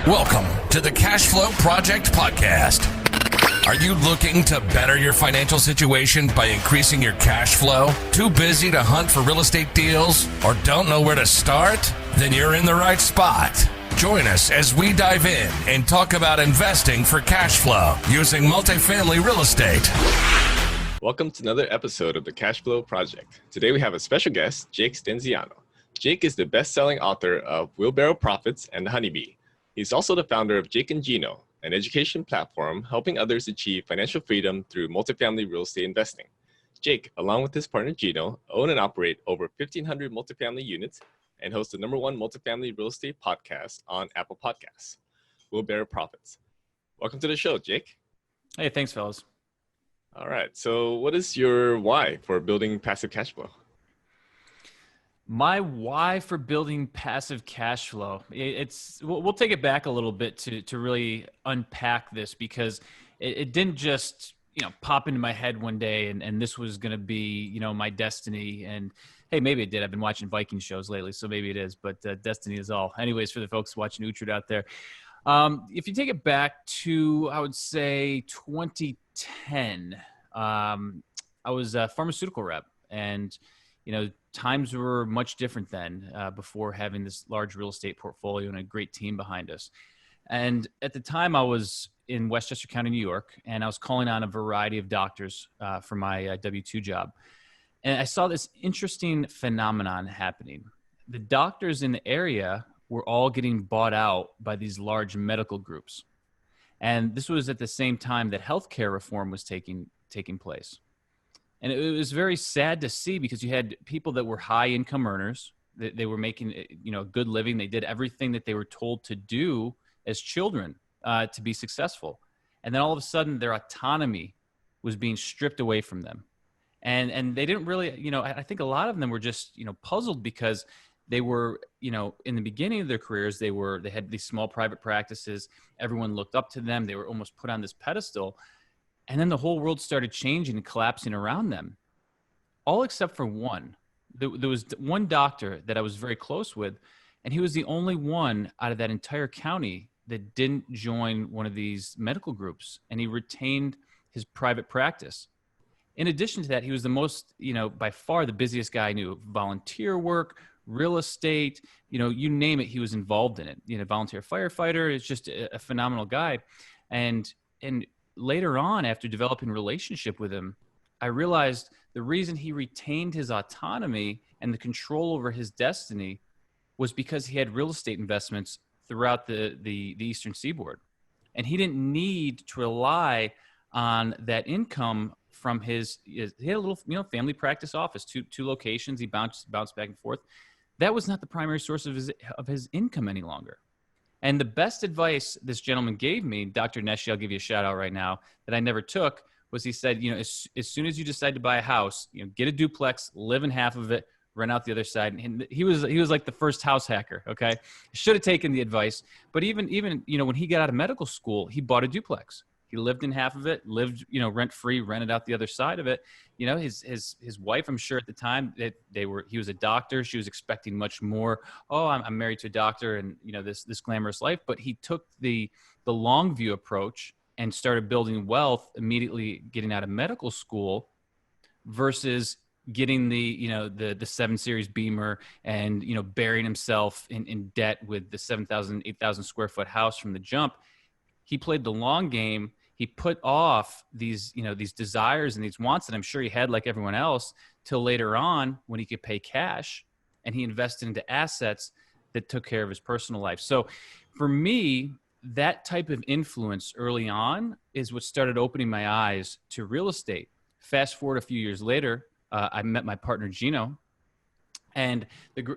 Welcome to the Cash Flow Project Podcast. Are you looking to better your financial situation by increasing your cash flow? Too busy to hunt for real estate deals or don't know where to start? Then you're in the right spot. Join us as we dive in and talk about investing for cash flow using multifamily real estate. Welcome to another episode of the Cash Flow Project. Today we have a special guest, Jake Stenziano. Jake is the best-selling author of Wheelbarrow Profits and The Honeybee. He's also the founder of Jake Gino, an education platform helping others achieve financial freedom through multifamily real estate investing. Jake, along with his partner Gino, own and operate over 1,500 multifamily units and host the #1 multifamily real estate podcast on Apple Podcasts, Wheelbarrow Profits. Welcome to the show, Jake. Hey, thanks, fellas. All right. So what is your why for building passive cash flow? My why for building passive cash flow, we'll take it back a little bit to really unpack this, because it didn't just, pop into my head one day and this was going to be, my destiny. And hey, maybe it did. I've been watching Viking shows lately, so maybe it is, but destiny is all. Anyways, for the folks watching Uhtred out there, if you take it back to, I would say 2010, I was a pharmaceutical rep, and times were much different then, before having this large real estate portfolio and a great team behind us. And at the time I was in Westchester County, New York, and I was calling on a variety of doctors for my W-2 job. And I saw this interesting phenomenon happening. The doctors in the area were all getting bought out by these large medical groups. And this was at the same time that healthcare reform was taking place. And it was very sad to see, because you had people that were high income earners. They were making, a good living. They did everything that they were told to do as children to be successful. And then all of a sudden their autonomy was being stripped away from them. And they didn't really, I think a lot of them were just, puzzled, because they were, in the beginning of their careers, they had these small private practices. Everyone looked up to them. They were almost put on this pedestal. And then the whole world started changing and collapsing around them, all except for one. There was one doctor that I was very close with, and he was the only one out of that entire county that didn't join one of these medical groups, and he retained his private practice. In addition to that, he was the most, by far the busiest guy I knew. Volunteer work, real estate, you name it, he was involved in it. Volunteer firefighter. It's just a phenomenal guy. And later on, after developing a relationship with him, I realized the reason he retained his autonomy and the control over his destiny was because he had real estate investments throughout the Eastern Seaboard. And he didn't need to rely on that income from he had a little, family practice office, two locations. He bounced back and forth. That was not the primary source of his income any longer. And the best advice this gentleman gave me, Dr. Neshi, I'll give you a shout out right now, that I never took, was he said, as soon as you decide to buy a house, get a duplex, live in half of it, rent out the other side. And he was like the first house hacker. Okay. Should have taken the advice, but even, when he got out of medical school, he bought a duplex. He lived in half of it, lived, rent free, rented out the other side of it. His wife, I'm sure at the time that he was a doctor. She was expecting much more. Oh, I'm married to a doctor, and this glamorous life. But he took the long view approach and started building wealth immediately getting out of medical school, versus getting the 7 Series Beamer and, burying himself in debt with the 7,000, 8,000 square foot house from the jump. He played the long game. He put off these desires and these wants that I'm sure he had, like everyone else, till later on when he could pay cash, and he invested into assets that took care of his personal life. So for me, that type of influence early on is what started opening my eyes to real estate. Fast forward a few years later, I met my partner Gino, and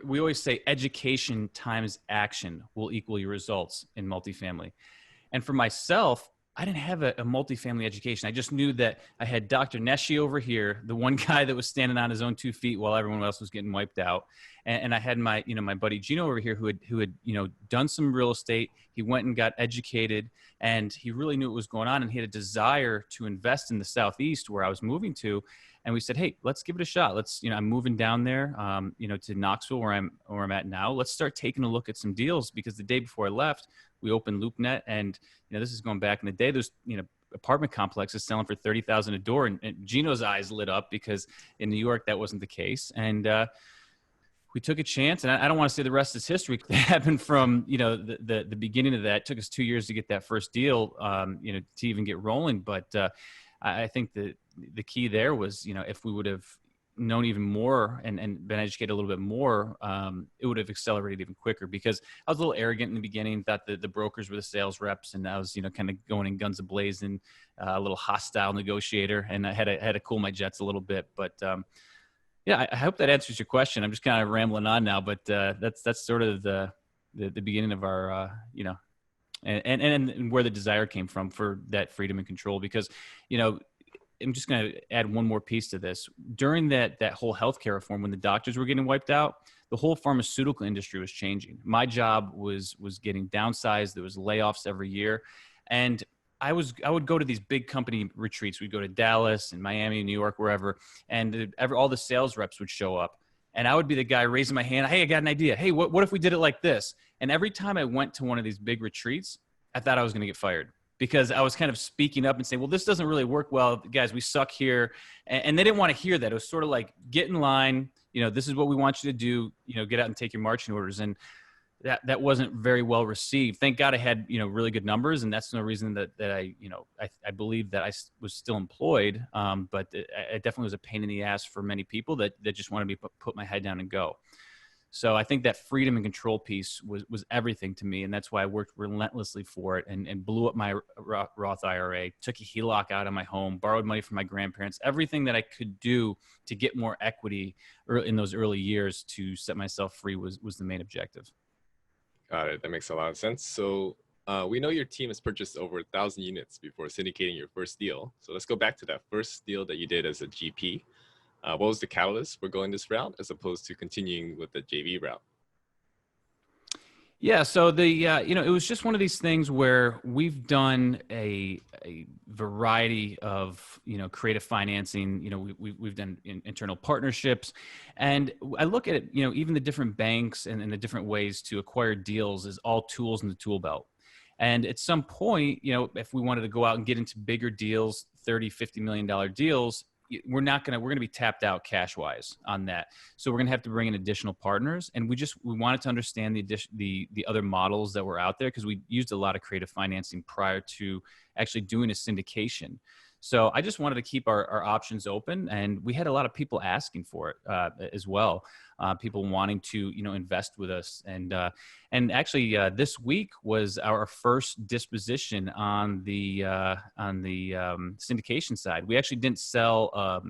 we always say education times action will equal your results in multifamily. And for myself, I didn't have a multifamily education. I just knew that I had Dr. Neshi over here, the one guy that was standing on his own 2 feet while everyone else was getting wiped out. And I had my buddy Gino over here who had done some real estate. He went and got educated, and he really knew what was going on. And he had a desire to invest in the Southeast where I was moving to. And we said, hey, let's give it a shot. Let's, I'm moving down there, to Knoxville where I'm at now. Let's start taking a look at some deals, because the day before I left, we opened LoopNet, and this is going back in the day. There's apartment complexes selling for $30,000 a door, and Gino's eyes lit up, because in New York that wasn't the case. And we took a chance, and I don't want to say the rest is history. It happened from the beginning of that. It took us 2 years to get that first deal, to even get rolling. But I think the key there was, if we would have known even more and been educated a little bit more, it would have accelerated even quicker, because I was a little arrogant in the beginning, thought that the brokers were the sales reps, and I was, kind of going in guns a-blazing, a little hostile negotiator, and I had to cool my jets a little bit. But yeah, I hope that answers your question. I'm just kind of rambling on now, but that's sort of the beginning of our, and where the desire came from for that freedom and control, because, I'm just going to add one more piece to this. During that whole healthcare reform, when the doctors were getting wiped out, the whole pharmaceutical industry was changing. My job was getting downsized. There was layoffs every year. And I would go to these big company retreats. We'd go to Dallas and Miami, New York, wherever. And all the sales reps would show up. And I would be the guy raising my hand. Hey, I got an idea. Hey, what if we did it like this? And every time I went to one of these big retreats, I thought I was going to get fired, because I was kind of speaking up and saying, well, this doesn't really work well. Guys, we suck here. And they didn't want to hear that. It was sort of like, get in line. This is what we want you to do. Get out and take your marching orders. And that wasn't very well received. Thank God I had, really good numbers. And that's no reason that I believe that I was still employed. But it definitely was a pain in the ass for many people that just wanted me to put my head down and go. So I think that freedom and control piece was everything to me. And that's why I worked relentlessly for it, and blew up my Roth IRA, took a HELOC out of my home, borrowed money from my grandparents, everything that I could do to get more equity in those early years to set myself free was the main objective. Got it. That makes a lot of sense. So we know your team has purchased over 1,000 units before syndicating your first deal. So let's go back to that first deal that you did as a GP. What was the catalyst for going this route as opposed to continuing with the JV route? Yeah, so it was just one of these things where we've done a variety of, creative financing. We've done internal partnerships, and I look at it, even the different banks and the different ways to acquire deals is all tools in the tool belt. And at some point, if we wanted to go out and get into bigger deals, $30-50 million deals, we're going to be tapped out cash wise on that. So we're going to have to bring in additional partners. And we wanted to understand the other models that were out there, because we used a lot of creative financing prior to actually doing a syndication. So I just wanted to keep our options open, and we had a lot of people asking for it as well. People wanting to, invest with us. And actually this week was our first disposition on the syndication side. We actually didn't sell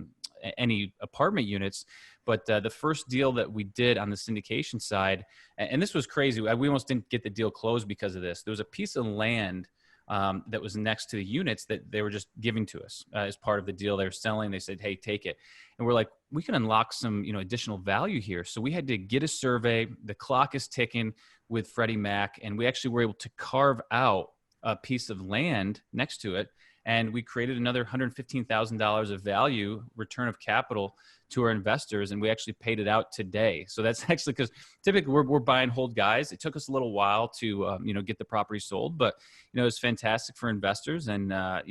any apartment units, but the first deal that we did on the syndication side, and this was crazy. We almost didn't get the deal closed because of this. There was a piece of land that was next to the units that they were just giving to us as part of the deal they were selling. They said, hey, take it. And we're like, we can unlock some, additional value here. So we had to get a survey. The clock is ticking with Freddie Mac. And we actually were able to carve out a piece of land next to it. And we created another $115,000 of value, return of capital to our investors. And we actually paid it out today. So that's actually, because typically we're buy and hold guys. It took us a little while to, get the property sold, but, it was fantastic for investors, and, a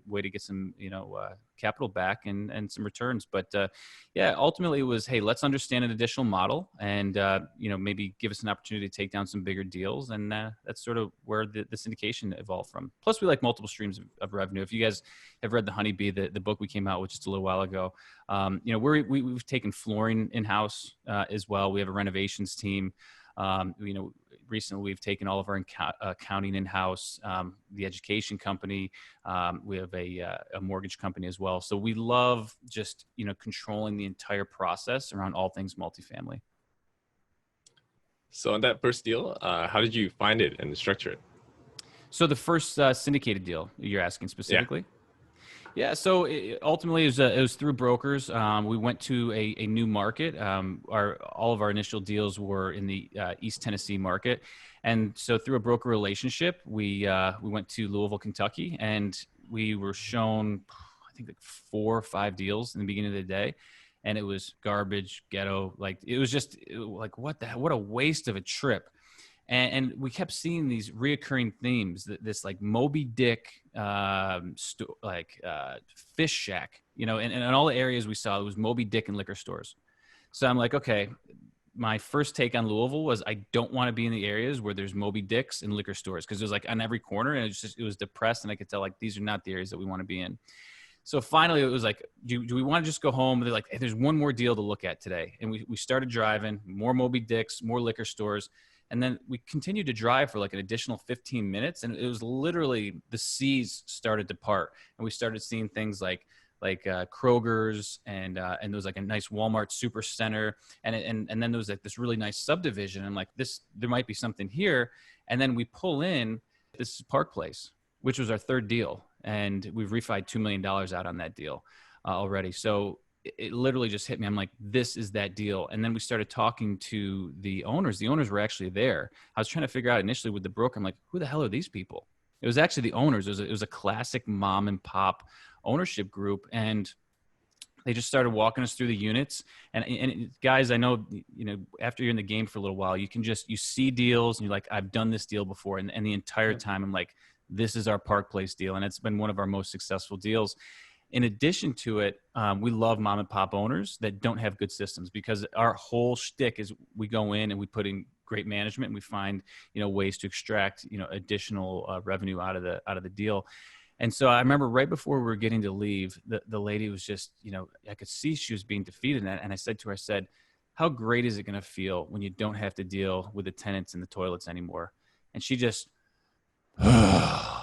way to get some, capital back and some returns. But yeah, ultimately it was, hey, let's understand an additional model, and, maybe give us an opportunity to take down some bigger deals. And that's sort of where the syndication evolved from. Plus we like multiple streams of revenue. If you guys have read the Honeybee, the book we came out with just a little while ago, we've taken flooring in-house as well. We have a renovations team. Recently we've taken all of our accounting in-house, the education company. We have a mortgage company as well. So we love just, controlling the entire process around all things multifamily. So on that first deal, how did you find it and structure it? So the first syndicated deal you're asking specifically? Yeah. Yeah, so ultimately it was through brokers. We went to a new market. All of our initial deals were in the East Tennessee market, and so through a broker relationship, we went to Louisville, Kentucky, and we were shown, I think like 4 or 5 deals in the beginning of the day. And it was garbage, ghetto. Like it was just like, what a waste of a trip. And we kept seeing these reoccurring themes, this like Moby Dick, fish shack, you know, and in all the areas we saw, it was Moby Dick and liquor stores. So I'm like, okay, my first take on Louisville was I don't want to be in the areas where there's Moby Dicks and liquor stores, because it was like on every corner, and it was depressed, and I could tell like these are not the areas that we want to be in. So finally it was like, do we want to just go home? They're like, hey, there's one more deal to look at today. And we started driving, more Moby Dicks, more liquor stores. And then we continued to drive for like an additional 15 minutes. And it was literally the seas started to part. And we started seeing things like Kroger's and there was like a nice Walmart super center. And then there was like this really nice subdivision. And like there might be something here. And then we pull in, this is Park Place, which was our third deal. And we've refied $2 million out on that deal already. So it literally just hit me. I'm like, this is that deal. And then we started talking to the owners. The owners were actually there. I was trying to figure out initially with the broker, I'm like, who the hell are these people? It was actually the owners. It was a classic mom and pop ownership group. And they just started walking us through the units. And guys, I know, you know, after you're in the game for a little while, you see deals and you're like, I've done this deal before. And the entire time I'm like, this is our Park Place deal. And it's been one of our most successful deals. In addition to it, we love mom and pop owners that don't have good systems, because our whole shtick is we go in and we put in great management and we find, you know, ways to extract, you know, additional revenue out of the deal. And so I remember right before we were getting to leave, the lady was just, you know, I could see she was being defeated. And I said to her, how great is it going to feel when you don't have to deal with the tenants in the toilets anymore? And she just,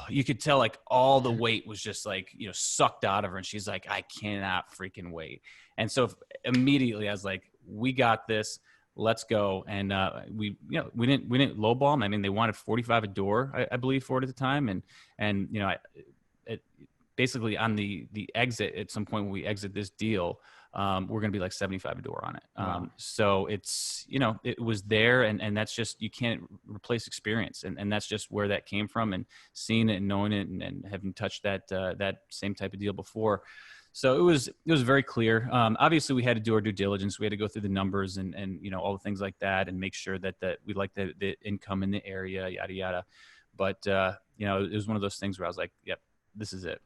you could tell like all the weight was just like, you know, sucked out of her. And she's like, I cannot freaking wait. And so immediately I was like, we got this, let's go. And we didn't lowball them. I mean, they wanted 45 a door, I believe, for it at the time. And you know, basically on the exit, at some point when we exit this deal, we're going to be like 75 a door on it. Wow. So it's, you know, it was there, and that's just, you can't replace experience. And that's just where that came from, and seeing it and knowing it and having touched that same type of deal before. So it was very clear. Obviously we had to do our due diligence. We had to go through the numbers and, you know, all the things like that, and make sure that we like the income in the area, yada, yada. But, you know, it was one of those things where I was like, yep, this is it.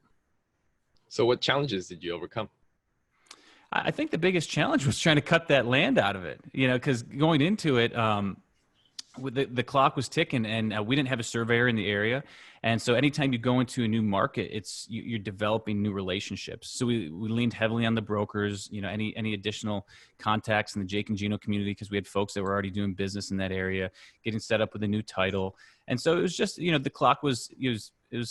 So what challenges did you overcome? I think the biggest challenge was trying to cut that land out of it, you know, because going into it, the clock was ticking, and we didn't have a surveyor in the area. And so anytime you go into a new market, you're developing new relationships. So we leaned heavily on the brokers, you know, any additional contacts in the Jake and Gino community, because we had folks that were already doing business in that area, getting set up with a new title. And so it was just, you know, the clock was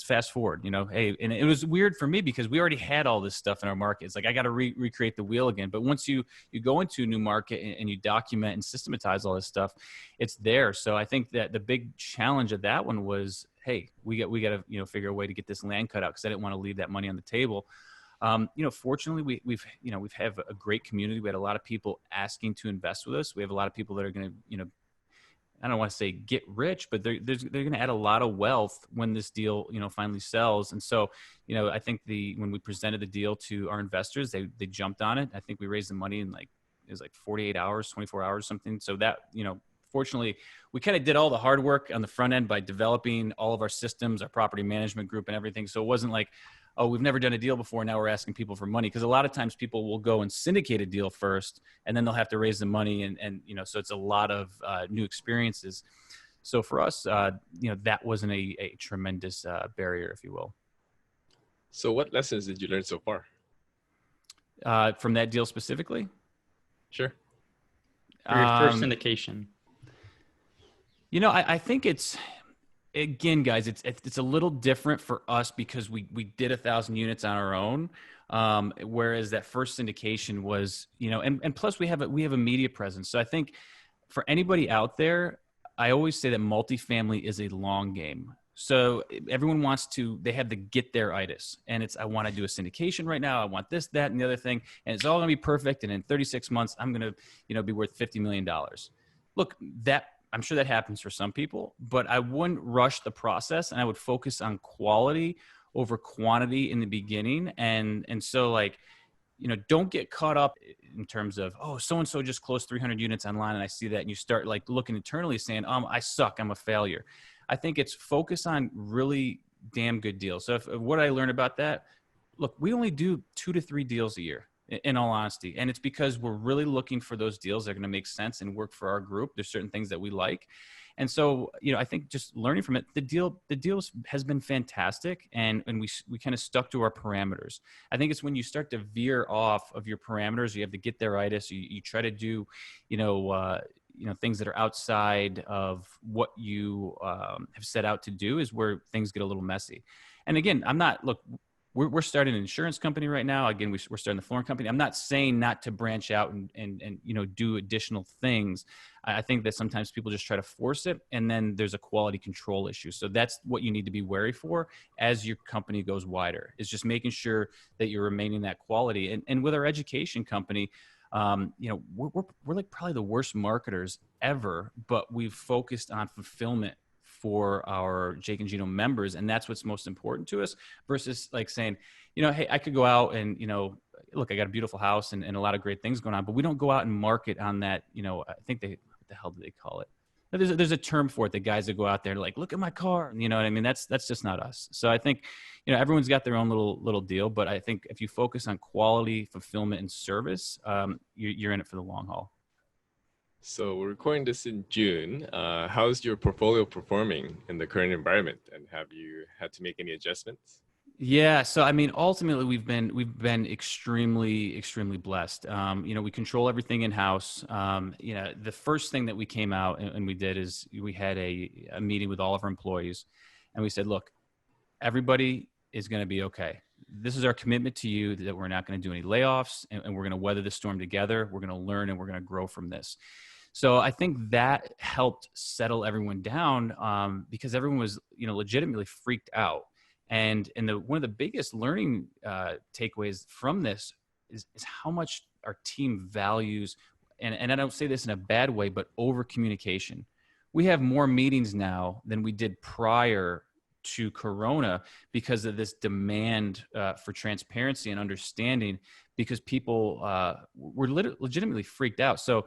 fast forward, you know, hey, and it was weird for me because we already had all this stuff in our market. It's like, I got to recreate the wheel again. But once you go into a new market and you document and systematize all this stuff, it's there. So I think that the big challenge of that one was, hey, we got to, you know, figure a way to get this land cut out, because I didn't want to leave that money on the table. You know, fortunately, we've have a great community. We had a lot of people asking to invest with us. We have a lot of people that are going to, you know, I don't want to say get rich, but they're going to add a lot of wealth when this deal, you know, finally sells. And so, you know, I think when we presented the deal to our investors, they jumped on it. I think we raised the money in it was 48 hours, 24 hours, something. So that, you know, fortunately we kind of did all the hard work on the front end by developing all of our systems, our property management group and everything. So it wasn't like, oh, we've never done a deal before, now we're asking people for money. Because a lot of times people will go and syndicate a deal first, and then they'll have to raise the money. And you know, so it's a lot of new experiences. So for us, you know, that wasn't a tremendous barrier, if you will. So what lessons did you learn so far? From that deal specifically? Sure. For your first syndication. You know, I think it's, again, guys, it's a little different for us because we did 1,000 units on our own, whereas that first syndication was, you know, and plus we have a media presence. So I think for anybody out there, I always say that multifamily is a long game. So everyone they have the get there itis, and it's, I want to do a syndication right now. I want this, that, and the other thing, and it's all going to be perfect. And in 36 months, I'm going to, you know, be worth $50 million. Look, I'm sure that happens for some people, but I wouldn't rush the process, and I would focus on quality over quantity in the beginning. And so like, don't get caught up in terms of, oh, so-and-so just closed 300 units online and I see that. And you start like looking internally saying, I suck, I'm a failure. I think it's focus on really damn good deals. So what I learned about that, look, we only do 2 to 3 deals a year, in all honesty. And it's because we're really looking for those deals that are going to make sense and work for our group. There's certain things that we like. And so, I think just learning from it, the deals has been fantastic. And we kind of stuck to our parameters. I think it's when you start to veer off of your parameters, you have to get there-itis, you try to do, things that are outside of what you have set out to do is where things get a little messy. And again, we're starting an insurance company right now. Again, we're starting the flooring company. I'm not saying not to branch out and do additional things. I think that sometimes people just try to force it, and then there's a quality control issue. So that's what you need to be wary for as your company goes wider, is just making sure that you're remaining that quality. And with our education company, we're like probably the worst marketers ever, but we've focused on fulfillment for our Jake and Gino members. And that's what's most important to us versus like saying, hey, I could go out and, look, I got a beautiful house and a lot of great things going on, but we don't go out and market on that. I think what the hell do they call it? There's a term for it. The guys that go out there like, look at my car. You know what I mean? That's just not us. So I think, everyone's got their own little deal, but I think if you focus on quality, fulfillment, and service, you're in it for the long haul. So we're recording this in June. How's your portfolio performing in the current environment, and have you had to make any adjustments? Yeah. So, I mean, ultimately we've been extremely, extremely blessed. We control everything in house. The first thing that we came out and we did is we had a meeting with all of our employees, and we said, look, everybody is going to be okay. This is our commitment to you that we're not going to do any layoffs, and we're going to weather the storm together. We're going to learn and we're going to grow from this. So I think that helped settle everyone down because everyone was, legitimately freaked out. And one of the biggest learning takeaways from this is how much our team values, and I don't say this in a bad way, but over communication. We have more meetings now than we did prior to Corona because of this demand for transparency and understanding, because people were legitimately freaked out. So,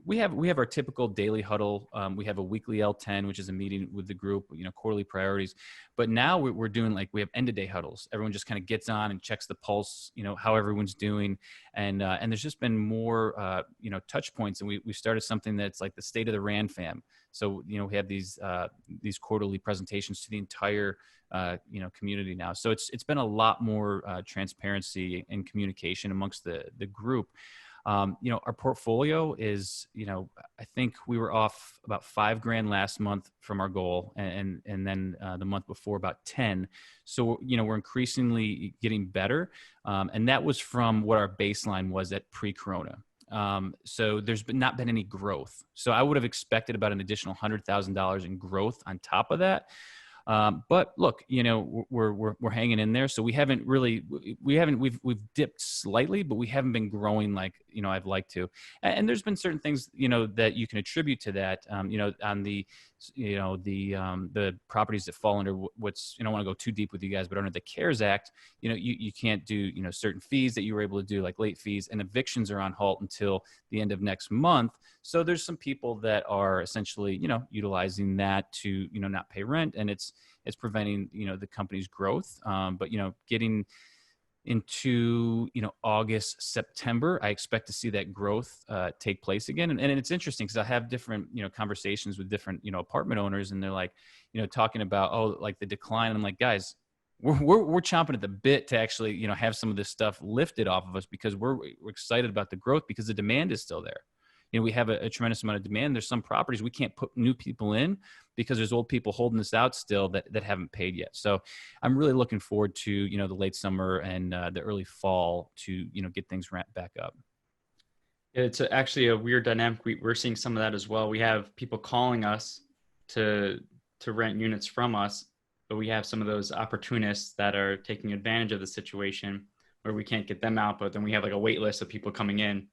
we have our typical daily huddle. We have a weekly L10, which is a meeting with the group, quarterly priorities. But now we're doing we have end of day huddles. Everyone just kind of gets on and checks the pulse, how everyone's doing. And there's just been more, touch points. And we started something that's like the state of the Rand fam. So, we have these quarterly presentations to the entire, community now. So it's been a lot more transparency and communication amongst the group. Our portfolio is, I think we were off about $5,000 last month from our goal, and then the month before about 10. So, we're increasingly getting better. And that was from what our baseline was at pre-Corona. So there's not been any growth. So I would have expected about an additional $100,000 in growth on top of that. But look, we're hanging in there. So we've dipped slightly, but we haven't been growing like, I'd like to. And there's been certain things, that you can attribute to that, on the properties that fall under what's, I don't want to go too deep with you guys, but under the CARES Act, you can't do, certain fees that you were able to do, like late fees, and evictions are on halt until the end of next month. So there's some people that are essentially, utilizing that to, not pay rent, and it's preventing, the company's growth. But, getting into, August, September, I expect to see that growth take place again. And it's interesting because I have different, conversations with different, apartment owners, and they're like, talking about, like the decline. I'm like, guys, we're chomping at the bit to actually, have some of this stuff lifted off of us, because we're excited about the growth, because the demand is still there. We have a tremendous amount of demand. There's some properties we can't put new people in because there's old people holding us out still that haven't paid yet. So I'm really looking forward to, the late summer and the early fall to, get things ramped back up. It's actually a weird dynamic. We're seeing some of that as well. We have people calling us to rent units from us, but we have some of those opportunists that are taking advantage of the situation where we can't get them out, but then we have like a wait list of people coming in.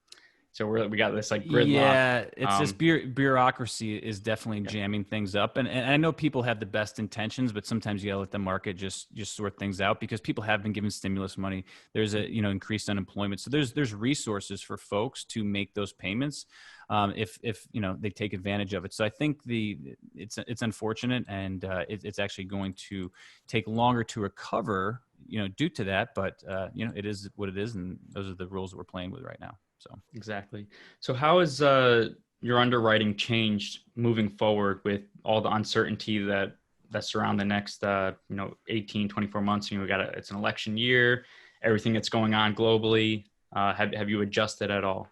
So we got this like gridlock. Yeah, it's this bureaucracy is definitely jamming things up. And I know people have the best intentions, but sometimes you gotta let the market just sort things out, because people have been given stimulus money. There's a, increased unemployment. So there's resources for folks to make those payments if they take advantage of it. So I think it's unfortunate, and it's actually going to take longer to recover, due to that. But it is what it is, and those are the rules that we're playing with right now. So exactly. So how has your underwriting changed moving forward with all the uncertainty that surround the next 18, 24 months? It's an election year, everything that's going on globally. Have you adjusted at all?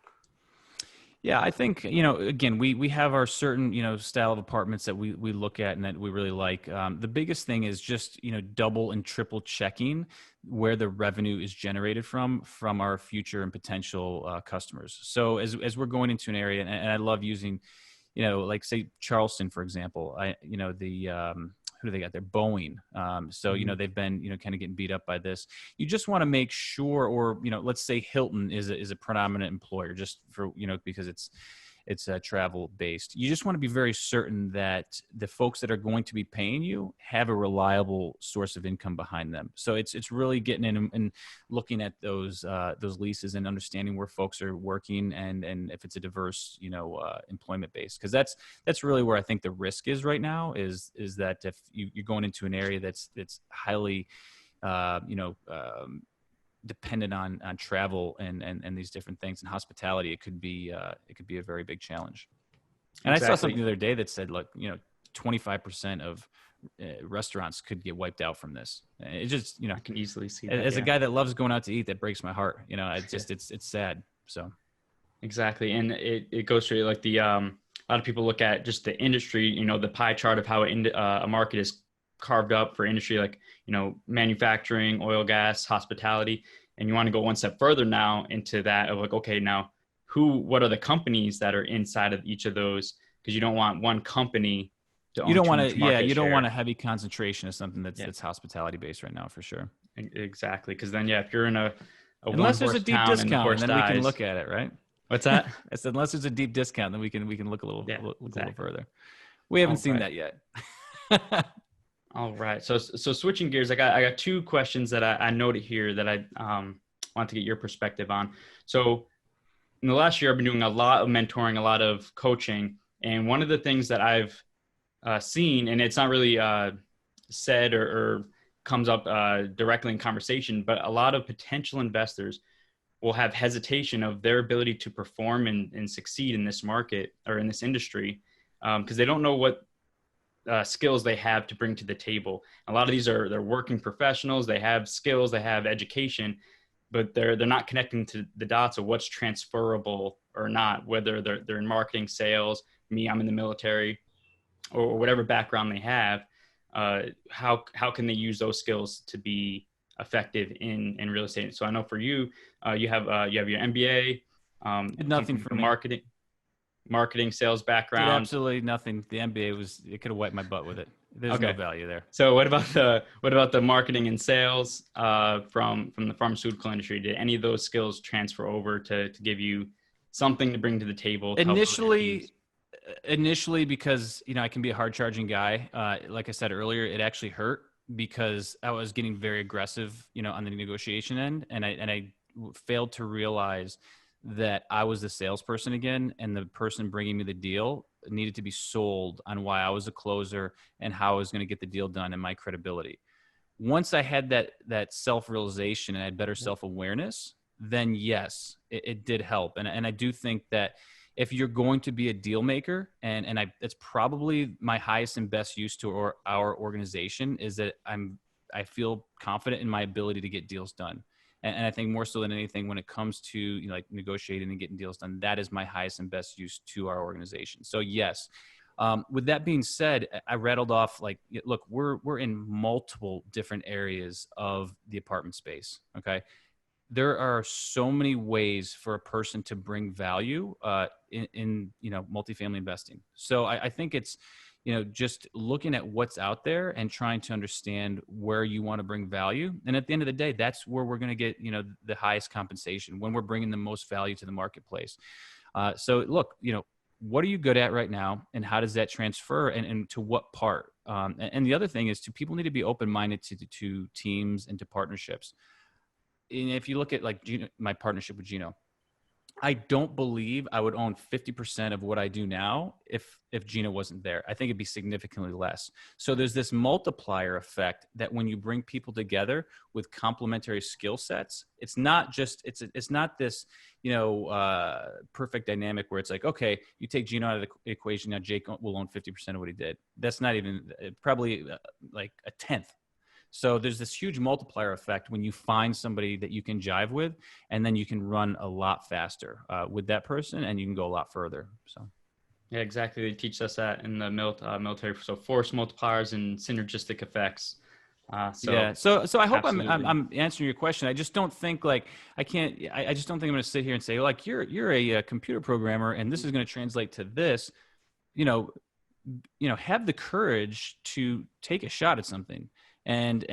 Yeah, I think, again, we have our certain, style of apartments that we look at and that we really like. The biggest thing is just, double and triple checking where the revenue is generated from our future and potential customers. So as we're going into an area, and I love using, like say Charleston, for example, who do they got there? Boeing. So, they've been, kind of getting beat up by this. You just want to make sure, or, let's say Hilton is a predominant employer, just for, because it's travel based. You just want to be very certain that the folks that are going to be paying you have a reliable source of income behind them. So it's really getting in and looking at those leases and understanding where folks are working, and if it's a diverse, employment base, because that's really where I think the risk is right now, is that if you're going into an area that's highly, dependent on travel and these different things and hospitality, it could be a very big challenge. And exactly. I saw something the other day that said, look, 25% of restaurants could get wiped out from this. It just, I can easily see that. As a guy that loves going out to eat, that breaks my heart. It's just, it's sad. So. Exactly. And it goes through like a lot of people look at just the industry, the pie chart of how a market is carved up for industry, like, manufacturing, oil, gas, hospitality. And you want to go one step further now into that of like, okay, now what are the companies that are inside of each of those? Because you don't want one company to own. You don't want to, you don't want a heavy concentration of something that's hospitality based right now, for sure. Exactly. Because then, if you're in a unless there's a deep discount, and then we can look at it, right? What's that? I said, unless there's a deep discount, then we can look a little, a little further. We haven't seen that yet. All right. So switching gears, I got two questions that I noted here that I want to get your perspective on. So in the last year, I've been doing a lot of mentoring, a lot of coaching. And one of the things that I've seen, and it's not really said or comes up directly in conversation, but a lot of potential investors will have hesitation of their ability to perform and succeed in this market or in this industry because they don't know what skills they have to bring to the table. A lot of these they're working professionals. They have skills, they have education, but they're not connecting to the dots of what's transferable or not, whether they're in marketing, sales, I'm in the military, or whatever background they have. How can they use those skills to be effective in real estate? So I know for you, you have your MBA, nothing from marketing, sales background. Absolutely nothing. The MBA it could have wiped my butt with it. There's no value there. So what about the marketing and sales from the pharmaceutical industry? Did any of those skills transfer over to give you something to bring to the table? Initially, because I can be a hard charging guy. Like I said earlier, it actually hurt because I was getting very aggressive, on the negotiation end, and I failed to realize that I was the salesperson again, and the person bringing me the deal needed to be sold on why I was a closer and how I was going to get the deal done and my credibility. Once I had that self-realization and I had better self-awareness, then yes, it did help. And I do think that if you're going to be a deal maker, and it's probably my highest and best use to our organization, is that I feel confident in my ability to get deals done. And I think more so than anything, when it comes to like negotiating and getting deals done, that is my highest and best use to our organization. So yes. With that being said, I rattled off like, look, we're in multiple different areas of the apartment space. Okay. There are so many ways for a person to bring value in multifamily investing. So I think it's, just looking at what's out there and trying to understand where you want to bring value. And at the end of the day, that's where we're going to get, the highest compensation, when we're bringing the most value to the marketplace. So look, what are you good at right now, and how does that transfer, and to what part? And the other thing is, people need to be open-minded to teams and to partnerships. And if you look at like Gino, my partnership with Gino, I don't believe I would own 50% of what I do now if Gina wasn't there. I think it'd be significantly less. So there's this multiplier effect that when you bring people together with complementary skill sets, it's not just it's not this perfect dynamic where it's like, okay, you take Gino out of the equation, now Jake will own 50% of what he did. That's not even probably like a tenth. So there's this huge multiplier effect when you find somebody that you can jive with, and then you can run a lot faster with that person, and you can go a lot further. So, yeah, exactly. They teach us that in the military. So force multipliers and synergistic effects. So I hope absolutely. I'm answering your question. I just don't think like I just don't think I'm going to sit here and say like you're a computer programmer and this is going to translate to this. Have the courage to take a shot at something. And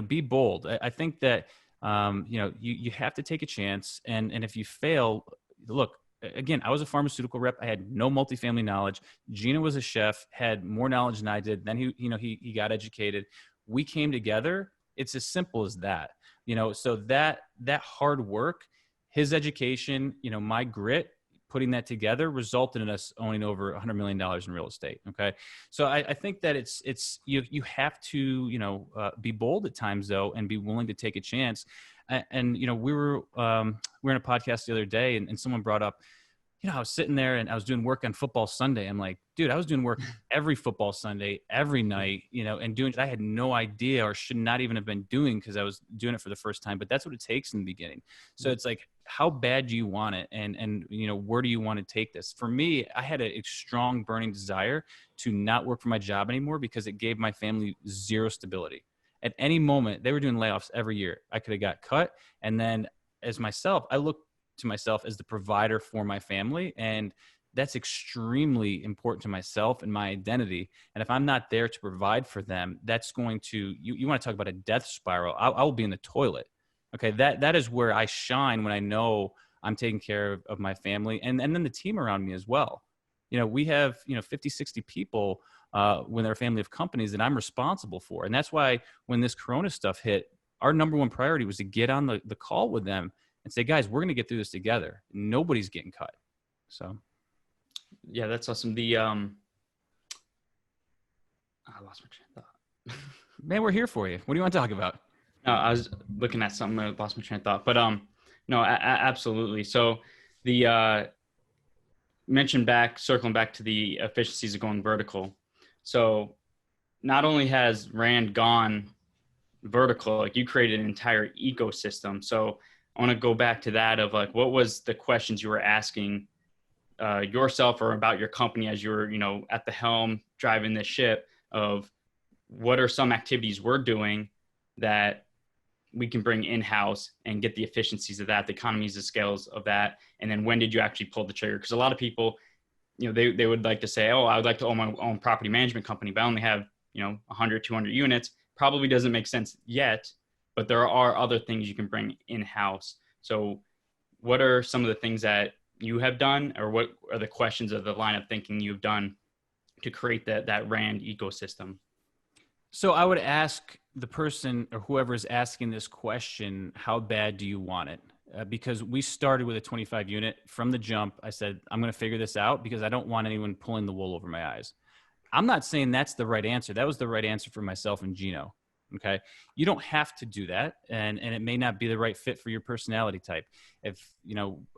be bold. I think that you have to take a chance, and if you fail, look, again, I was a pharmaceutical rep. I had no multifamily knowledge. Gina was a chef, had more knowledge than I did. Then he got educated. We came together. It's as simple as that. So that hard work, his education, my grit, putting that together resulted in us owning over $100 million in real estate. Okay. So I think that you have to, be bold at times though, and be willing to take a chance. And we were in a podcast the other day and someone brought up, I was sitting there and I was doing work on football Sunday. I'm like, dude, I was doing work every football Sunday, every night, and doing it I had no idea or should not even have been doing because I was doing it for the first time. But that's what it takes in the beginning. So it's like, how bad do you want it? And where do you want to take this? For me, I had a strong burning desire to not work for my job anymore because it gave my family zero stability. At any moment, they were doing layoffs every year. I could have got cut. And then as myself, I looked to myself as the provider for my family. And that's extremely important to myself and my identity. And if I'm not there to provide for them, that's going to, you want to talk about a death spiral. I will be in the toilet. Okay. That is where I shine when I know I'm taking care of my family and then the team around me as well. We have, 50, 60 people when they're a family of companies that I'm responsible for. And that's why when this Corona stuff hit, our number one priority was to get on the call with them and say, guys, we're going to get through this together. Nobody's getting cut. So. Yeah, that's awesome. I lost my train of thought. Man, we're here for you. What do you want to talk about? No, I was looking at something. I lost my train of thought. But no, absolutely. So circling back to the efficiencies of going vertical. So not only has Rand gone vertical, like you created an entire ecosystem. So I want to go back to that of like, what was the questions you were asking yourself or about your company as you were, at the helm driving this ship of what are some activities we're doing that we can bring in-house and get the efficiencies of that, the economies of scales of that. And then when did you actually pull the trigger? Because a lot of people, they would like to say, oh, I would like to own my own property management company, but I only have, 100, 200 units. Probably doesn't make sense yet, but there are other things you can bring in-house. So what are some of the things that you have done, or what are the questions of the line of thinking you've done to create that Rand ecosystem? So I would ask the person or whoever is asking this question, how bad do you want it? Because we started with a 25 unit from the jump. I said, I'm going to figure this out because I don't want anyone pulling the wool over my eyes. I'm not saying that's the right answer. That was the right answer for myself and Gino. Okay. You don't have to do that. And it may not be the right fit for your personality type. If,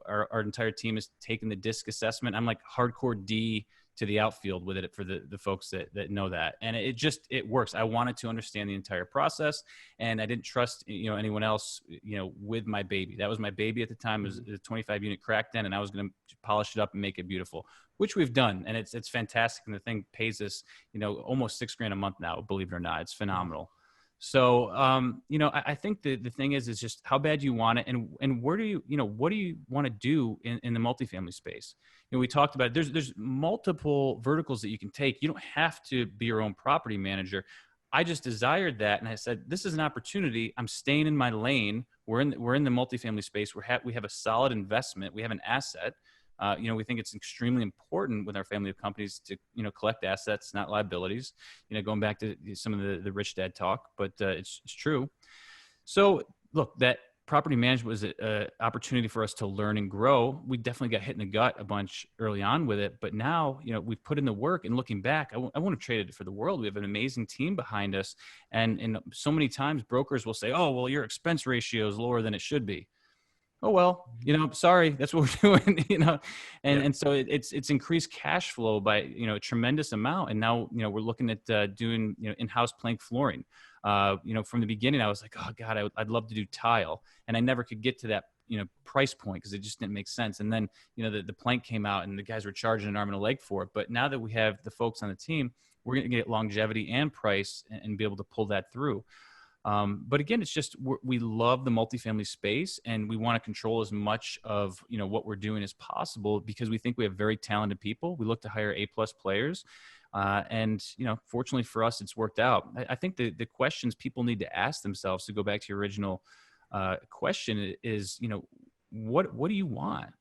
our entire team is taking the disc assessment, I'm like hardcore D to the outfield with it for the folks that know that. And it works. I wanted to understand the entire process and I didn't trust, anyone else, with my baby. That was my baby at the time. It was a 25 unit crackdown and I was going to polish it up and make it beautiful, which we've done. And it's fantastic. And the thing pays us, almost $6,000 a month now, believe it or not. It's phenomenal. So, I think the thing is just how bad you want it and where do you, what do you want to do in the multifamily space? We talked about it. There's multiple verticals that you can take. You don't have to be your own property manager. I just desired that. And I said, this is an opportunity. I'm staying in my lane. We're in the multifamily space. We have a solid investment. We have an asset. We think it's extremely important with our family of companies to, collect assets, not liabilities, going back to some of the rich dad talk, but it's true. So look, that property management was an opportunity for us to learn and grow. We definitely got hit in the gut a bunch early on with it, but now, we've put in the work, and looking back, I wouldn't have traded it for the world. We have an amazing team behind us. And so many times brokers will say, oh, well, your expense ratio is lower than it should be. Oh, well, sorry, that's what we're doing, and so it's increased cash flow by, a tremendous amount. And now, we're looking at doing, in-house plank flooring. From the beginning, I was like, oh God, I'd love to do tile. And I never could get to that, price point because it just didn't make sense. And then, the plank came out and the guys were charging an arm and a leg for it. But now that we have the folks on the team, we're going to get longevity and price and be able to pull that through. But again, it's just, we love the multifamily space, and we want to control as much of, what we're doing as possible, because we think we have very talented people. We look to hire A+ players. And, fortunately for us, it's worked out. I think the questions people need to ask themselves, to go back to your original question, is, what do you want?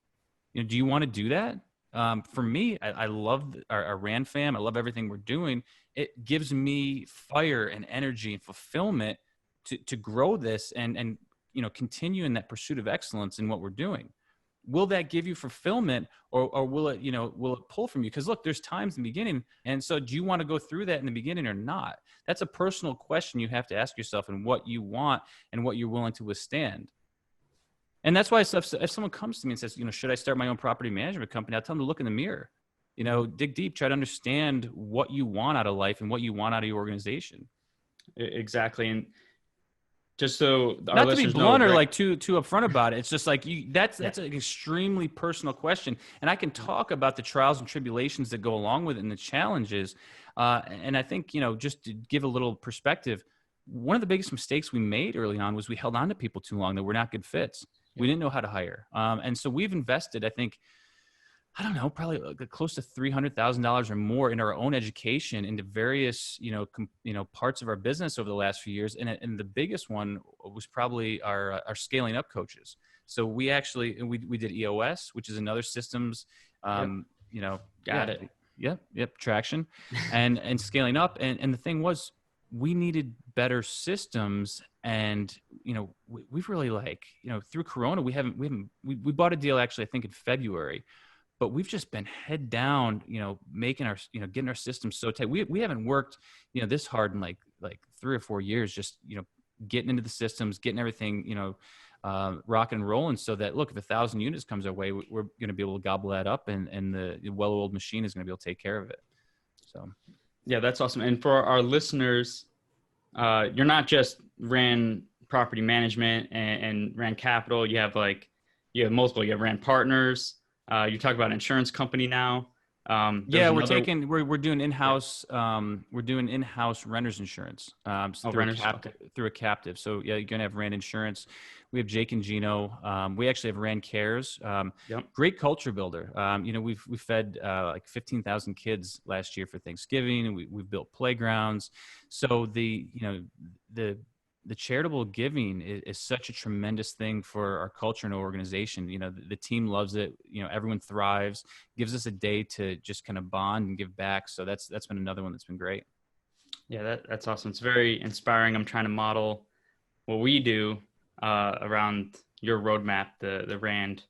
Do you want to do that? For me, I love our RAN fam. I love everything we're doing. It gives me fire and energy and fulfillment to grow this and continue in that pursuit of excellence in what we're doing. Will that give you fulfillment, or will it pull from you? Because look, there's times in the beginning. And so do you want to go through that in the beginning or not? That's a personal question you have to ask yourself, and what you want and what you're willing to withstand. And that's why if someone comes to me and says, should I start my own property management company? I'll tell them to look in the mirror, dig deep, try to understand what you want out of life and what you want out of your organization. Exactly. And just so our not to listeners be blunt know, or like too upfront about it, it's just like that's an extremely personal question, and I can talk about the trials and tribulations that go along with it and the challenges. And I think just to give a little perspective, one of the biggest mistakes we made early on was we held on to people too long that were not good fits. We didn't know how to hire, and so we've invested, I think, probably close to $300,000 or more in our own education into various, parts of our business over the last few years. And the biggest one was probably our scaling up coaches. So we did EOS, which is another systems, traction and scaling up. And the thing was, we needed better systems. And, we've really through Corona, we bought a deal actually, I think in February. But we've just been head down, making our, getting our systems so tight. We haven't worked, this hard in like 3 or 4 years, just, getting into the systems, getting everything, rocking and rolling, so that, look, if 1,000 units comes our way, we're going to be able to gobble that up, and the well-oiled machine is going to be able to take care of it. So, yeah, that's awesome. And for our listeners, you're not just ran property management and ran capital. You have multiple. You have ran partners. You talk about insurance company now. We're doing in-house. We're doing in-house renters insurance through a captive. So you're gonna have Rand Insurance. We have Jake and Gino. We actually have Rand Cares. Great culture builder. We fed like 15,000 kids last year for Thanksgiving, and we've built playgrounds. So the charitable giving is such a tremendous thing for our culture and organization. The team loves it. Everyone thrives, gives us a day to just kind of bond and give back. So that's been another one that's been great. Yeah, that's awesome. It's very inspiring. I'm trying to model what we do around your roadmap, the Rand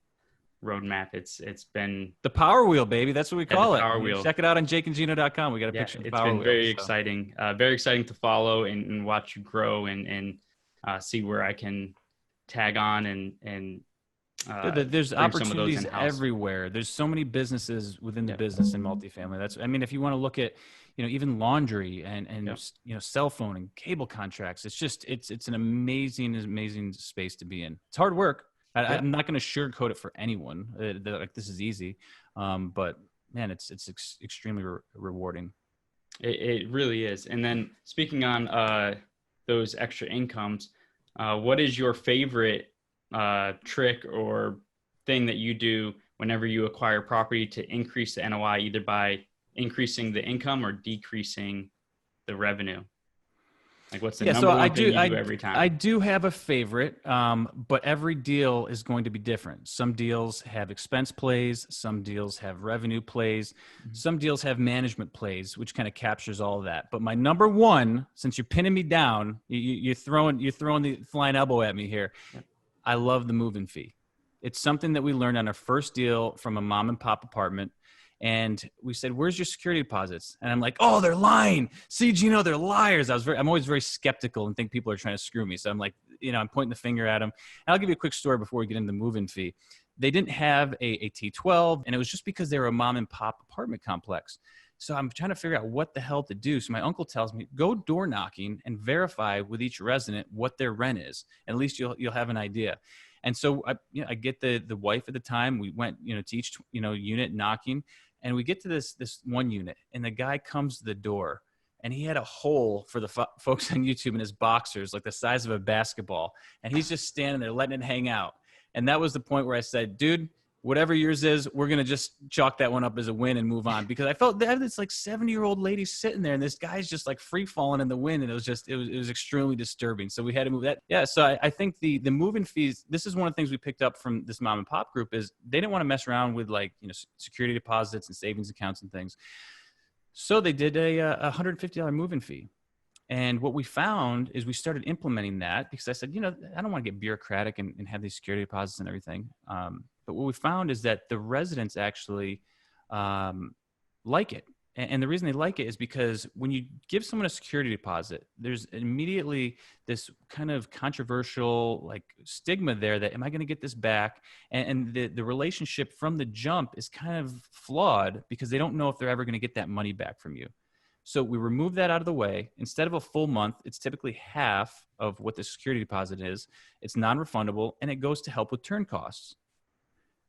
roadmap. It's been the Power Wheel, baby. That's what we call it. Power Wheel. Check it out on jakeandgino.com. We got a picture of the Power Wheel. It's been very exciting to follow and watch you grow and see where I can tag on and there's opportunities everywhere. There's so many businesses within the business in multifamily. If you want to look at, even laundry and cell phone and cable contracts, it's an amazing space to be in. It's hard work. I'm not going to sugarcoat it for anyone. This is easy, but man, it's extremely rewarding. It really is. And then speaking on those extra incomes, what is your favorite trick or thing that you do whenever you acquire property to increase the NOI, either by increasing the income or decreasing the revenue? Like, what's the Yeah, number so one thing you do every time? I do have a favorite, but every deal is going to be different. Some deals have expense plays, some deals have revenue plays, some deals have management plays, which kind of captures all of that. But my number one, since you're pinning me down, you're throwing the flying elbow at me here. Yep. I love the move-in fee. It's something that we learned on our first deal from a mom and pop apartment. And we said, "Where's your security deposits?" And I'm like, "Oh, they're lying. See, Gino, they're liars." I'm always very skeptical and think people are trying to screw me. So I'm like, I'm pointing the finger at them. And I'll give you a quick story before we get into the move-in fee. They didn't have a T12, and it was just because they were a mom and pop apartment complex. So I'm trying to figure out what the hell to do. So my uncle tells me, go door knocking and verify with each resident what their rent is. At least you'll have an idea. And so I get the wife at the time. We went, to each, unit knocking. And we get to this one unit, and the guy comes to the door, and he had a hole for the folks on YouTube in his boxers, like the size of a basketball. And he's just standing there letting it hang out. And that was the point where I said, "Dude, whatever yours is, we're going to just chalk that one up as a win and move on." Because I felt they have this like 70-year-old lady sitting there, and this guy's just like free falling in the wind. And it was extremely disturbing. So we had to move that. Yeah. So I think the move-in fees, this is one of the things we picked up from this mom and pop group is they didn't want to mess around with like, security deposits and savings accounts and things. So they did a $150 move-in fee. And what we found is we started implementing that because I said, I don't want to get bureaucratic and have these security deposits and everything. But what we found is that the residents actually like it. And the reason they like it is because when you give someone a security deposit, there's immediately this kind of controversial like stigma there that, am I going to get this back? And the relationship from the jump is kind of flawed because they don't know if they're ever going to get that money back from you. So we remove that out of the way. Instead of a full month, it's typically half of what the security deposit is. It's non-refundable, and it goes to help with turn costs.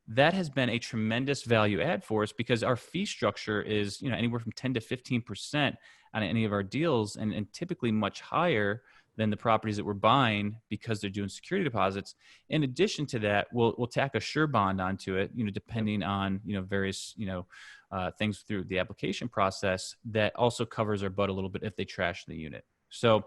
That has been a tremendous value add for us because our fee structure is, anywhere from 10 to 15% on any of our deals, and typically much higher than the properties that we're buying because they're doing security deposits. In addition to that, we'll tack a sure bond onto it, depending on, various, things through the application process that also covers our butt a little bit if they trash the unit. So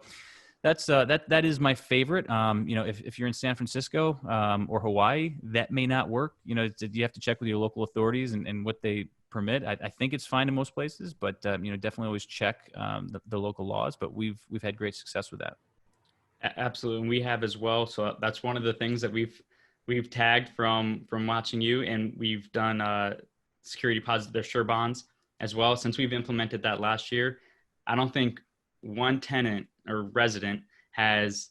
that's that is my favorite. If you're in San Francisco or Hawaii, that may not work. You have to check with your local authorities and what they permit. I think it's fine in most places, but definitely always check the local laws. But we've had great success with that. Absolutely, and we have as well. So that's one of the things that we've tagged from watching you, and we've done security deposits, their sure bonds as well. Since we've implemented that last year, I don't think one tenant or resident has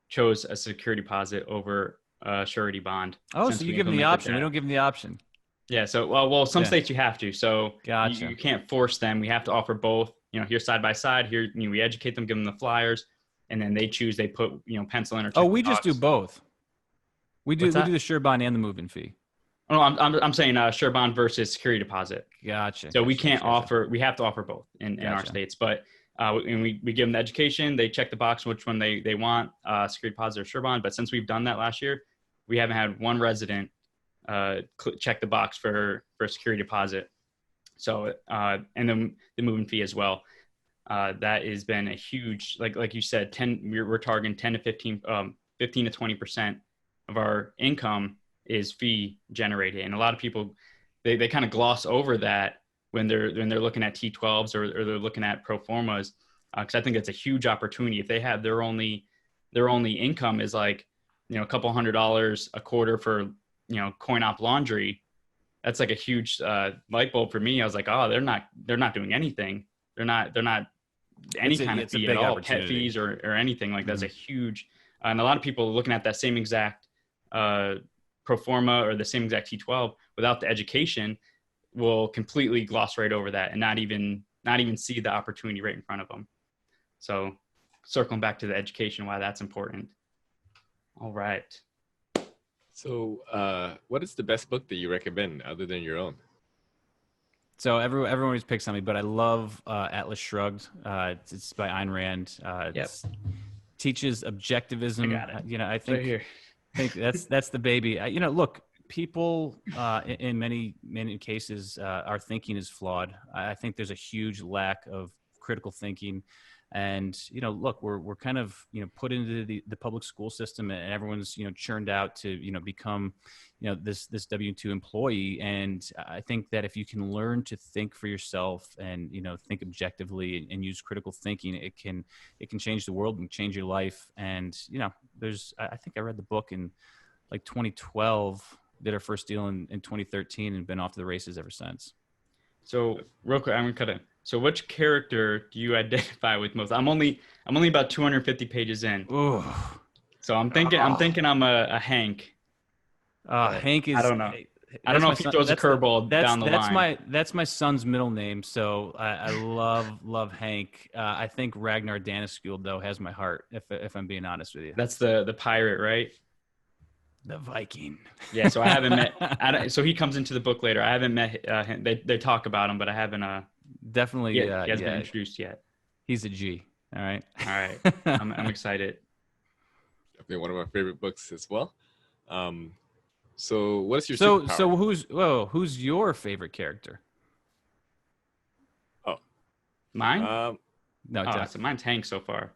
chose a security deposit over a surety bond. Oh, so you give them the option. We don't give them the option. Yeah. So, well, some states you have to. So gotcha. You can't force them. We have to offer both. Here side by side. Here, we educate them, give them the flyers, and then they choose. They put pencil in or check we just do both. We do the sure bond and the move-in fee. Oh, no, I'm saying sure bond versus security deposit. Gotcha. So we can't offer. We have to offer both in our states, but. And we give them the education. They check the box which one they want, security deposit or sure bond. But since we've done that last year, we haven't had one resident check the box for security deposit. So and then the moving fee as well. That has been a huge, like you said, we're targeting 10 to 15 to 20% of our income is fee generated, and a lot of people they kind of gloss over that when they're looking at T12s or they're looking at pro formas, because I think it's a huge opportunity. If they have their only income is like, a couple $100 a quarter for, coin op laundry, that's like a huge light bulb for me. I was like, oh, they're not doing anything. They're not any kind of fee at all, pet fees or anything like that's a huge, and a lot of people are looking at that same exact pro forma or the same exact T12 without the education will completely gloss right over that and not even see the opportunity right in front of them. So circling back to the education, why that's important. All right. So what is the best book that you recommend other than your own? So everyone always picks on me, but I love Atlas Shrugged. It's by Ayn Rand. Teaches objectivism. I got it. I think that's the baby. Look, people in many cases, our thinking is flawed. I think there's a huge lack of critical thinking. And, look, we're kind of, put into the public school system, and everyone's, churned out to, become, this W-2 employee. And I think that if you can learn to think for yourself and, think objectively and use critical thinking, it can change the world and change your life. And, I think I read the book in like 2012, did our first deal in 2013, and been off to the races ever since. So real quick, I'm gonna cut it. So which character do you identify with most? I'm only about 250 pages in. Ooh. So I'm thinking I'm a Hank. Hank is. I don't know. I don't know if he throws a curveball down the line. That's my son's middle name. So I love Hank. I think Ragnar Danaskjöld though has my heart. If I'm being honest with you. That's the pirate, right? The Viking. Yeah. So I haven't met. So he comes into the book later. I haven't met him. They talk about him, but I haven't. Definitely. He hasn't been introduced yet. He's a G. All right. All right. I'm excited. Definitely one of my favorite books as well. So what is your superpower? So who's your favorite character? Oh, mine? No, so mine's Hank so far.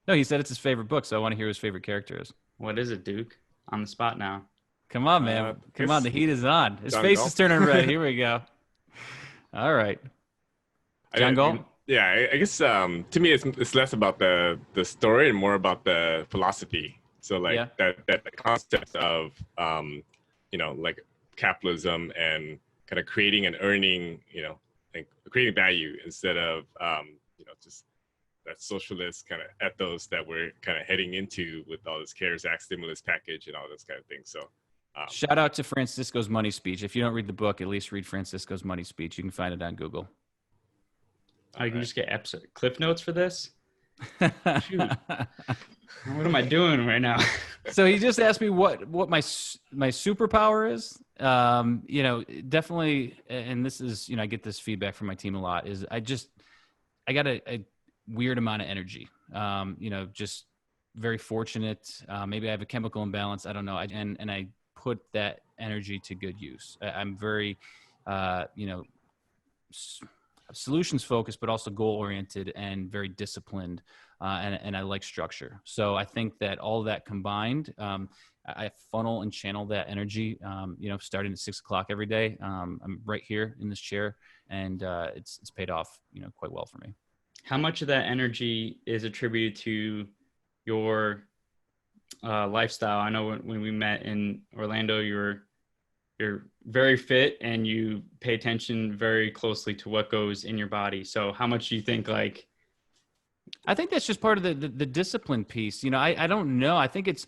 No, he said it's his favorite book, so I want to hear who his favorite character is. What is it, Duke? On the spot now. Come on, man. Come on, the heat is on. His face is turning red. Here we go. All right. John Galt? Yeah, I guess to me it's less about the story and more about the philosophy. So like that concept of like capitalism and kind of creating and earning, like creating value instead of just that socialist kind of ethos that we're kind of heading into with all this CARES Act stimulus package and all this kind of thing. So shout out to Francisco's money speech. If you don't read the book, at least read Francisco's money speech. You can find it on Google. Oh, you can just get cliff notes for this? Shoot. What am I doing right now? So he just asked me what my superpower is. Definitely, and this is, I get this feedback from my team a lot, is I got a weird amount of energy. Just very fortunate. Maybe I have a chemical imbalance. I don't know. And I put that energy to good use. I'm very, solutions focused, but also goal oriented and very disciplined. And I like structure. So I think that all of that combined, I funnel and channel that energy, starting at 6 o'clock every day. I'm right here in this chair, and it's paid off, quite well for me. How much of that energy is attributed to your lifestyle? I know when we met in Orlando, you're very fit and you pay attention very closely to what goes in your body. So how much do you think I think that's just part of the discipline piece. I don't know. I think it's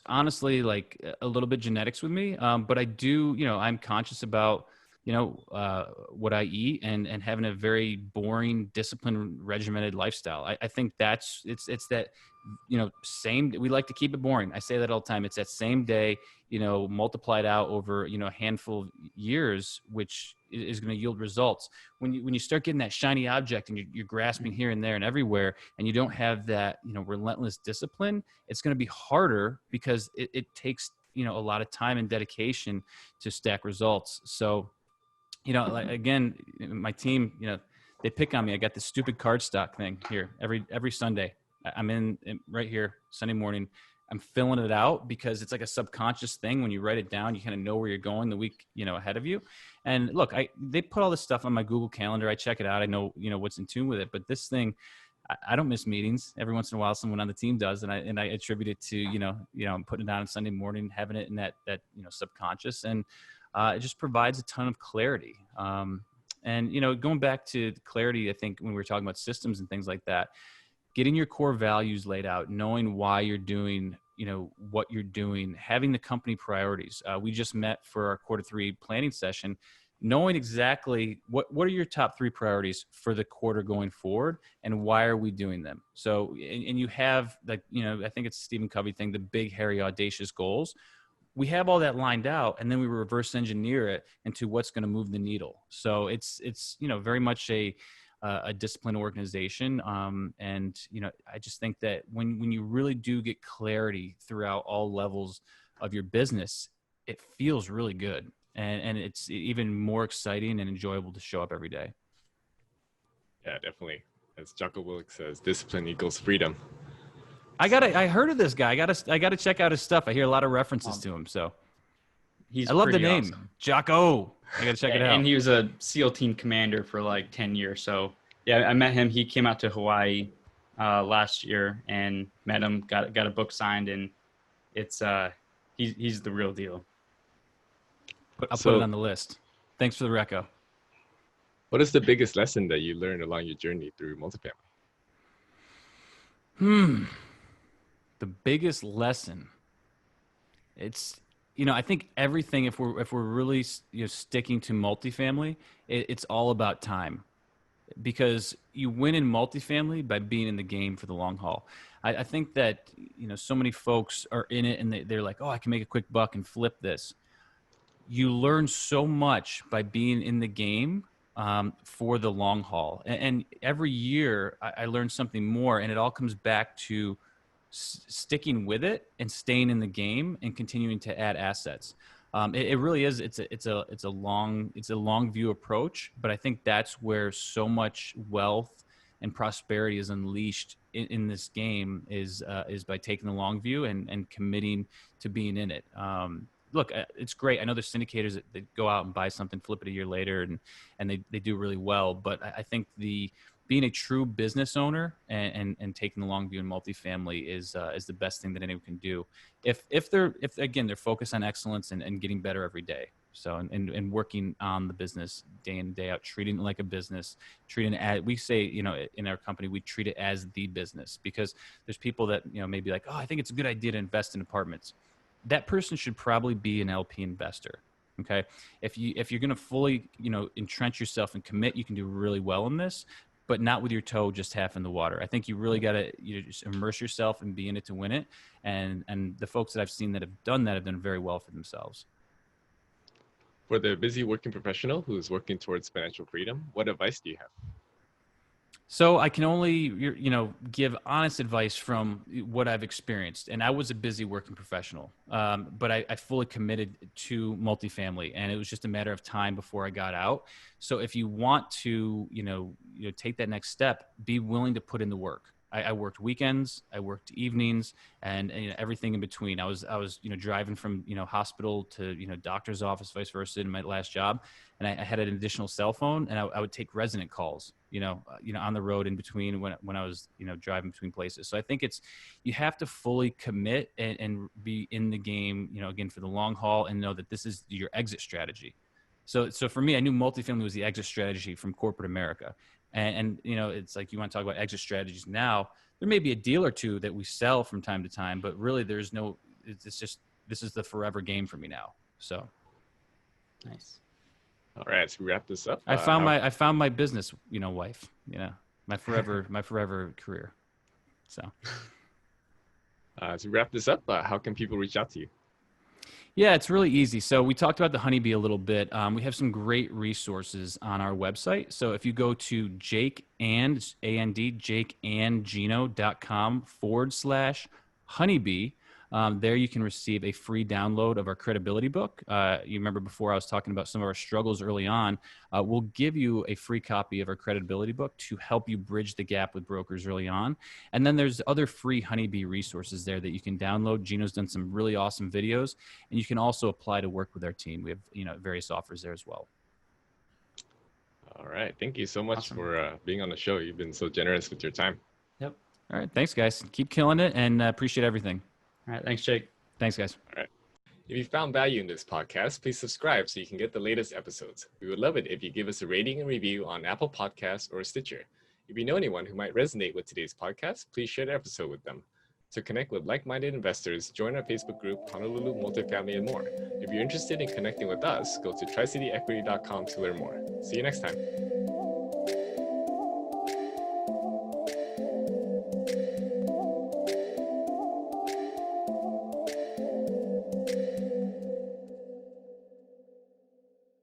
honestly like a little bit genetics with me. But I do, I'm conscious about, what I eat and having a very boring, disciplined, regimented lifestyle. I think it's that, we like to keep it boring. I say that all the time. It's that same day, multiplied out over, a handful of years, which is going to yield results. When you start getting that shiny object and you're grasping here and there and everywhere, and you don't have that, relentless discipline, it's going to be harder because it takes, a lot of time and dedication to stack results. So, like, again, my team, they pick on me. I got this stupid card stock thing here every Sunday. I'm in right here Sunday morning. I'm filling it out because it's like a subconscious thing. When you write it down, you kind of know where you're going the week, ahead of you. And look, they put all this stuff on my Google Calendar. I check it out. I know, what's in tune with it. But this thing, I don't miss meetings. Every once in a while, someone on the team does, and I attribute it to, I'm putting it down on Sunday morning, having it in that subconscious, and it just provides a ton of clarity. And going back to clarity, I think when we were talking about systems and things like that, getting your core values laid out, knowing why you're doing, what you're doing, having the company priorities. We just met for our Q3 planning session, knowing exactly what are your top 3 priorities for the quarter going forward and why are we doing them. So, and you have I think it's Stephen Covey thing, the big, hairy, audacious goals. We have all that lined out, and then we reverse engineer it into what's going to move the needle. So it's very much a disciplined organization. And, I just think that when you really do get clarity throughout all levels of your business, it feels really good. And it's even more exciting and enjoyable to show up every day. Yeah, definitely. As Jocko Willink says, discipline equals freedom. I heard of this guy. I gotta check out his stuff. I hear a lot of references to him. So He's I love the pretty name, awesome. Jocko. I gotta check it out. And he was a SEAL team commander for like 10 years. So yeah, I met him. He came out to Hawaii last year and met him, got a book signed, and it's he's the real deal. I'll put it on the list. Thanks for the reco. What is the biggest lesson that you learned along your journey through multifamily? The biggest lesson. It's, I think everything, if we're really, sticking to multifamily, it's all about time, because you win in multifamily by being in the game for the long haul. I think that, so many folks are in it and they're like, oh, I can make a quick buck and flip this. You learn so much by being in the game for the long haul. And every year I learn something more, and it all comes back to sticking with it and staying in the game and continuing to add assets. It really is. It's a long view approach, but I think that's where so much wealth and prosperity is unleashed in this game is by taking the long view and committing to being in it. Look, it's great. I know there's syndicators that go out and buy something, flip it a year later, and they do really well. But I think being a true business owner and taking the long view in multifamily is the best thing that anyone can do. If they're focused on excellence and getting better every day. So and working on the business day in and day out, treating it like a business, we say, in our company, we treat it as the business, because there's people that, maybe like, oh, I think it's a good idea to invest in apartments. That person should probably be an LP investor. Okay. If you're going to fully, entrench yourself and commit, you can do really well in this, but not with your toe just half in the water. I think you really got to just immerse yourself and be in it to win it. And the folks that I've seen that have done very well for themselves. For the busy working professional who's working towards financial freedom, what advice do you have? So I can only, give honest advice from what I've experienced. And I was a busy working professional, but I fully committed to multifamily, and it was just a matter of time before I got out. So if you want to, take that next step, be willing to put in the work. I worked weekends, I worked evenings, and everything in between. I was driving from hospital to doctor's office, vice versa, in my last job, and I had an additional cell phone, and I would take resident calls, on the road in between when I was driving between places. So I think you have to fully commit and be in the game, again, for the long haul, and know that this is your exit strategy. So for me, I knew multifamily was the exit strategy from corporate America. And it's like, you want to talk about exit strategies now, there may be a deal or two that we sell from time to time, but really this is the forever game for me now. So. Nice. All right, so we wrap this up. I found my business, wife, my forever career. So. To wrap this up, how can people reach out to you? Yeah, it's really easy. So we talked about the honeybee a little bit. We have some great resources on our website. So if you go to jakeandgino.com/honeybee, there you can receive a free download of our credibility book. You remember before I was talking about some of our struggles early on. We'll give you a free copy of our credibility book to help you bridge the gap with brokers early on. And then there's other free honeybee resources there that you can download. Gino's done some really awesome videos, and you can also apply to work with our team. We have various offers there as well. All right. Thank you so much for being on the show. You've been so generous with your time. Yep. All right. Thanks, guys. Keep killing it, and appreciate everything. All right. Thanks, Jake. Thanks, guys. All right. If you found value in this podcast, please subscribe so you can get the latest episodes. We would love it if you give us a rating and review on Apple Podcasts or Stitcher. If you know anyone who might resonate with today's podcast, please share the episode with them. To connect with like-minded investors, join our Facebook group, Honolulu Multifamily, and more. If you're interested in connecting with us, go to tricityequity.com to learn more. See you next time.